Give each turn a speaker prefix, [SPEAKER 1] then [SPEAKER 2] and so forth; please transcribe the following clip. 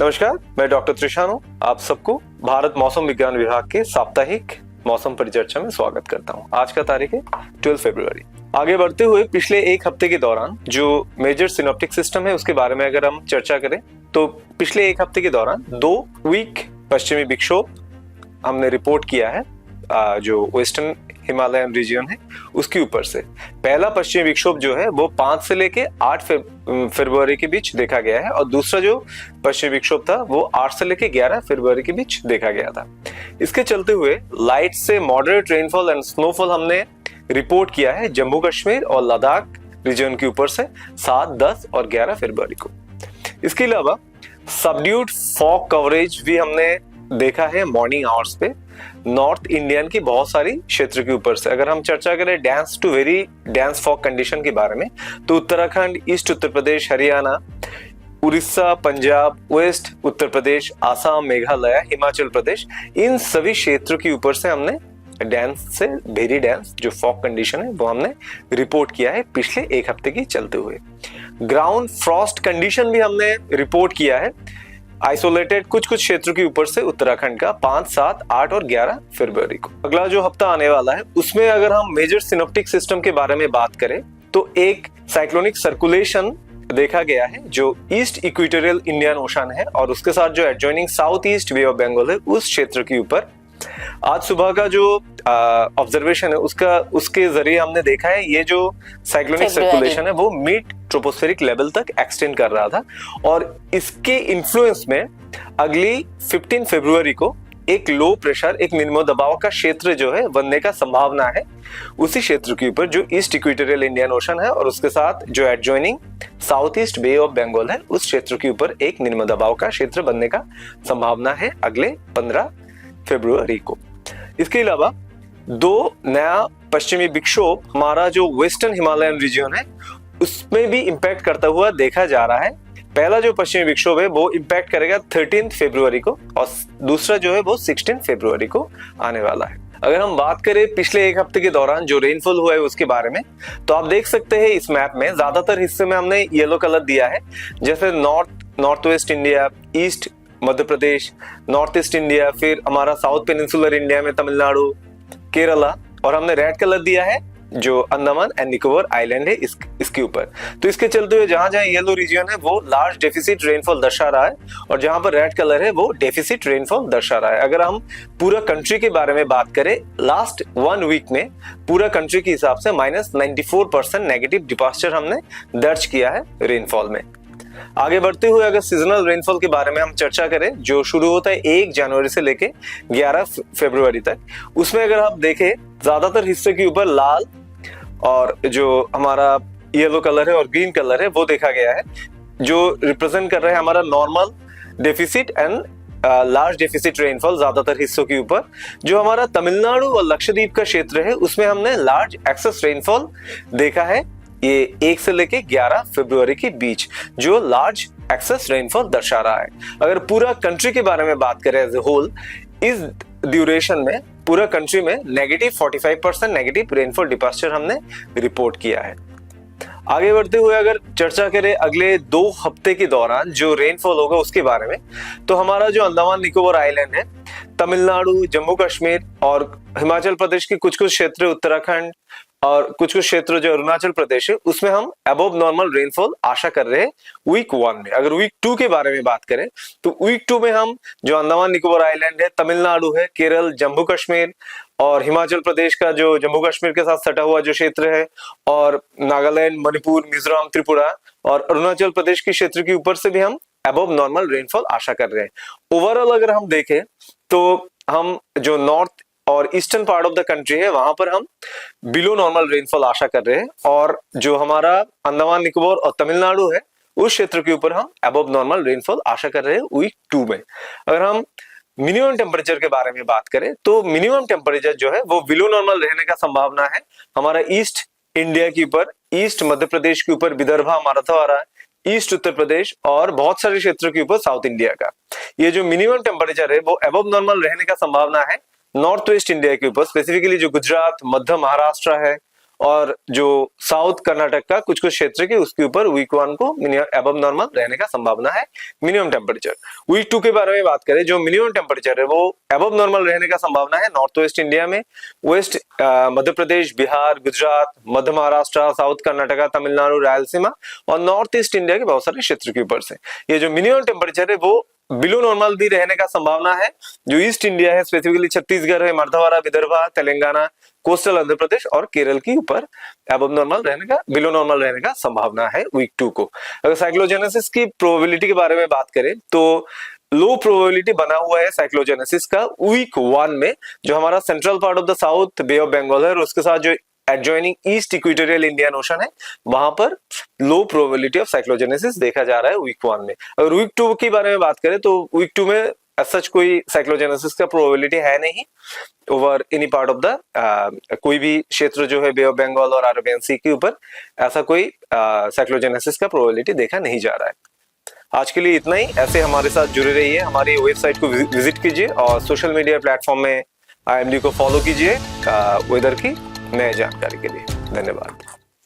[SPEAKER 1] नमस्कार, मैं डॉक्टर त्रिशान हूँ। आप सबको भारत मौसम विज्ञान विभाग के साप्ताहिक मौसम परिचर्चा में स्वागत करता हूँ। आज का तारीख है 12 फरवरी। आगे बढ़ते हुए पिछले एक हफ्ते के दौरान जो मेजर सिनॉप्टिक सिस्टम है उसके बारे में अगर हम चर्चा करें तो पिछले एक हफ्ते के दौरान 2 वीक पश्चिमी विक्षोभ हमने रिपोर्ट किया है जो वेस्टर्न हिमालयन रीजन है उसके ऊपर से। पहला पश्चिमी विक्षोभ जो है वो 5 से लेके 8 फरवरी के बीच देखा गया है और दूसरा जो पश्चिमी विक्षोभ था वो 8 से लेके 11 फरवरी के बीच देखा गया था। इसके चलते हुए लाइट से मॉडरेट रेनफॉल एंड स्नोफॉल हमने रिपोर्ट किया है जम्मू कश्मीर और लद्दाख रीजन के ऊपर से 7, 10 और 11 फरवरी को। इसके अलावा सबड्यूड फॉग कवरेज भी हमने देखा है मॉर्निंग आवर्स पे नॉर्थ इंडियन की बहुत सारी क्षेत्र के ऊपर से। अगर हम चर्चा करें dense to very dense fog condition के बारे में तो उत्तराखंड, ईस्ट उत्तर प्रदेश, हरियाणा, उड़ीसा, पंजाब, वेस्ट उत्तर प्रदेश, आसाम, मेघालय, हिमाचल प्रदेश, इन सभी क्षेत्रों के ऊपर से हमने डेंस से वेरी डेंस जो फॉग कंडीशन है वो हमने रिपोर्ट किया है पिछले एक हफ्ते की चलते हुए। ग्राउंड फ्रॉस्ट कंडीशन भी हमने रिपोर्ट किया है आइसोलेटेड कुछ क्षेत्रों के ऊपर से उत्तराखंड का 5, 7, 8 और 11 फरवरी को। अगला जो हफ्ता आने वाला है उसमें अगर हम मेजर सिनॉप्टिक सिस्टम के बारे में बात करें तो एक साइक्लोनिक सर्कुलेशन देखा गया है जो ईस्ट इक्वेटोरियल इंडियन ओशन है और उसके साथ जो adjoining south east bay of Bengal है उस क्षेत्र के ऊपर आज सुबह का जो ऑब्जर्वेशन है उसके जरिए हमने देखा है ये जो साइक्लोनिक सर्कुलेशन है वो मिड ट्रोपोस्फेरिक लेवल तक एक्सटेंड कर रहा था और इसके इन्फ्लुएंस में अगली 15 फरवरी को एक लो प्रेशर, एक निम्न दबाव का क्षेत्र जो है बनने का संभावना है उसी क्षेत्र के ऊपर जो ईस्ट इक्वेटोरियल इंडियन ओशन है और उसके साथ जो adjoining south east bay of Bengal है उस क्षेत्र के ऊपर एक निम्न दबाव का क्षेत्र बनने का संभावना है अगले 15 फरवरी को। इसके अलावा 2 नया पश्चिमी विक्षोभ हमारा जो वेस्टर्न हिमालयन रीजन है उसमें भी इंपैक्ट करता हुआ देखा जा रहा है। पहला जो पश्चिमी विक्षोभ है वो इंपैक्ट करेगा 13 फरवरी को और दूसरा जो है वो 16 फरवरी को आने वाला है। अगर हम बात करें पिछले एक हफ्ते के दौरान जो रेनफॉल हुआ है उसके बारे में तो आप देख सकते हैं इस मैप में ज्यादातर हिस्से में हमने येलो कलर दिया है, जैसे north west India, east Madhya Pradesh, north east India, फिर हमारा साउथ पेनिनसुलर इंडिया में तमिलनाडु, केरला, और हमने रेड कलर दिया है जो अंडमान एंड निकोबार आइलैंड है इसके ऊपर। तो इसके चलते हुए जहां जहां येलो रीजन है वो लार्ज डेफिसिट रेनफॉल दर्शा रहा है और जहां पर रेड कलर है वो डेफिसिट रेनफॉल दर्शा रहा है। अगर हम पूरा कंट्री के बारे में बात करें लास्ट 1 वीक में पूरा कंट्री के हिसाब से -94% नेगेटिव डिपास्चर हमने दर्ज किया है रेनफॉल में। आगे बढ़ते हुए अगर सीजनल रेनफॉल के बारे में हम चर्चा करें जो शुरू होता है 1 जनवरी से लेके 11 फरवरी तक, उसमें अगर आप देखें ज्यादातर हिस्से के ऊपर लाल और जो हमारा येलो कलर है और ग्रीन कलर है वो देखा गया है जो रिप्रेजेंट कर रहे हैं हमारा normal deficit and large deficit rainfall ज्यादातर हिस्सों के ऊपर। जो हमारा तमिलनाडु और लक्षद्वीप का क्षेत्र है उसमें हमने लार्ज एक्सेस रेनफॉल देखा है ये 1 से लेके 11 फरवरी के बीच जो लार्ज एक्सेस रेनफॉल दर्शा रहा है। अगर पूरा कंट्री के बारे में बात करें एज ए होल इस ड्यूरेशन में पूरा कंट्री में -45% नेगेटिव रेनफॉल डिपास्चर हमने रिपोर्ट किया है। आगे बढ़ते हुए अगर चर्चा करें अगले 2 हफ्ते के दौरान जो रेनफॉल होगा उसके बारे में तो हमारा जो अंडमान निकोबार आइलैंड है, तमिलनाडु, जम्मू कश्मीर और हिमाचल प्रदेश के कुछ क्षेत्र, उत्तराखंड और कुछ क्षेत्र जो अरुणाचल प्रदेश है उसमें हम अबव नॉर्मल रेनफॉल आशा कर रहे हैं वीक 1 में। अगर वीक 2 के बारे में बात करें तो वीक 2 में हम जो अंडमान निकोबार आइलैंड है, तमिलनाडु है, केरल, जम्मू कश्मीर और हिमाचल प्रदेश का जो जम्मू कश्मीर के साथ सटा हुआ जो क्षेत्र है और नागालैंड, मणिपुर, मिजोरम, त्रिपुरा और अरुणाचल प्रदेश के क्षेत्र के ऊपर से भी हम अबव नॉर्मल रेनफॉल आशा कर रहे हैं। ओवरऑल अगर हम देखें तो हम जो नॉर्थ और eastern part of the country है वहां पर हम बिलो नॉर्मल रेनफॉल आशा कर रहे हैं और जो हमारा अंडमान निकोबार और तमिलनाडु है उस क्षेत्र के ऊपर हम अबव नॉर्मल रेनफॉल आशा कर रहे हैं वीक 2 में। अगर हम मिनिमम टेम्परेचर के बारे में बात करें तो मिनिमम टेम्परेचर जो है वो बिलो नॉर्मल रहने का संभावना है हमारा ईस्ट इंडिया के ऊपर, ईस्ट मध्य प्रदेश के ऊपर, विदर्भा, मराठवाड़ा, ईस्ट उत्तर प्रदेश और बहुत सारे क्षेत्रों के ऊपर साउथ इंडिया का। ये जो मिनिमम टेम्परेचर है वो अबव नॉर्मल रहने का संभावना है नॉर्थ वेस्ट इंडिया के ऊपर, स्पेसिफिकली जो गुजरात, मध्य महाराष्ट्र है और जो साउथ कर्नाटक का कुछ कुछ क्षेत्र के उसके ऊपर वीक 1 को एबव नॉर्मल रहने का संभावना है। मिनिमम टेम्परेचर वीक 2 के बारे में बात करें, जो मिनिमम टेम्परेचर है वो एबव नॉर्मल रहने का संभावना है नॉर्थ वेस्ट इंडिया में, वेस्ट मध्य प्रदेश, बिहार, गुजरात, मध्य महाराष्ट्र, साउथ कर्नाटका, तमिलनाडु, रायलसीमा और नॉर्थ ईस्ट इंडिया के बहुत सारे क्षेत्र के ऊपर से ये जो मिनिमम टेम्परेचर है वो बिलो नॉर्मल भी रहने का संभावना है। जो ईस्ट इंडिया है, स्पेसिफिकली छत्तीसगढ़ है, मराठवाड़ा, विदर्भा, तेलंगाना, कोस्टल आंध्र प्रदेश और केरल के ऊपर एबव नॉर्मल रहने का, बिलो नॉर्मल रहने का संभावना है वीक 2 को। अगर साइक्लोजेनेसिस की प्रोबेबिलिटी के बारे में बात करें तो लो प्रोबेबिलिटी बना हुआ है साइक्लोजेनेसिस का वीक 1 में, जो हमारा central part of the south bay of Bengal है और उसके साथ जो adjoining east equatorial Indian Ocean है वहां पर लो प्रोबेबिलिटी ऑफ साइक्लोजेनेसिस देखा जा रहा है वीक 1 में। अगर वीक 2 के बारे में बात करें तो वीक 2 में सच कोई साइक्लोजेनेसिस का प्रोबेबिलिटी है नहीं over any part of the कोई भी क्षेत्र जो है बे ऑफ बंगाल और अरेबियन सी के ऊपर ऐसा कोई साइक्लोजेनेसिस का प्रोबेबिलिटी देखा नहीं जा रहा है। आज के लिए इतना ही। ऐसे हमारे साथ जुड़े रहिए, हमारी वेबसाइट को विजिट कीजिए और सोशल मीडिया प्लेटफॉर्म में IMD को फॉलो कीजिए वेदर की नई जानकारी के लिए। धन्यवाद।